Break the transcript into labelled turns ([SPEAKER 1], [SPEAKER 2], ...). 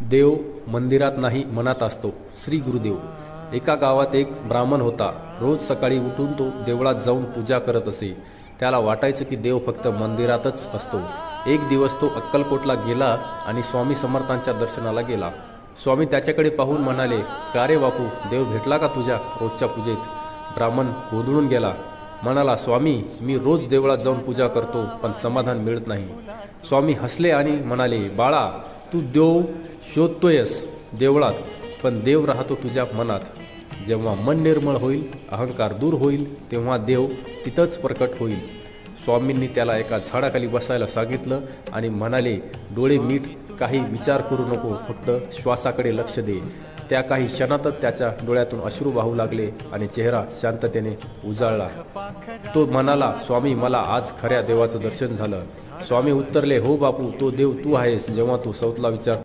[SPEAKER 1] देव मंदिरात नाही मनात असतो. श्री गुरुदेव. एका गावात एक ब्राह्मण होता. रोज सकाळी उठून तो देवळात जाऊन पूजा करत असे. त्याला वाटायचं की देव फक्त मंदिरातच असतो. एक दिवस तो अक्कलकोटला गेला आणि स्वामी समर्थांच्या दर्शनाला गेला. स्वामी त्याच्याकडे पाहून म्हणाले, का रे बापू, देव भेटला का तुझ्या रोजच्या पूजेत? ब्राह्मण गोंधळून गेला. म्हणाला, स्वामी, मी रोज देवळात जाऊन पूजा करतो, पण समाधान मिळत नाही. स्वामी हसले आणि म्हणाले, बाळा, तू देव शोधतोयस देवळात, पण देव राहतो तुझ्या मनात. जेव्हा मन निर्मळ होईल, अहंकार दूर होईल, तेव्हा देव तिथंच प्रकट होईल. स्वामींनी त्याला एका झाडाखाली बसायला सांगितलं आणि म्हणाले, डोळे मीट, काही विचार करू नको, फक्त श्वासाकडे लक्ष दे. त्या काही क्षणातच त्याच्या डोळ्यातून अश्रू वाहू लागले आणि चेहरा शांततेने उजाळला. तो म्हणाला, स्वामी, मला आज खऱ्या देवाचं दर्शन झालं. स्वामी उत्तरले, हो बापू, तो देव तू आहेस. जेव्हा तू स्वतःला विचार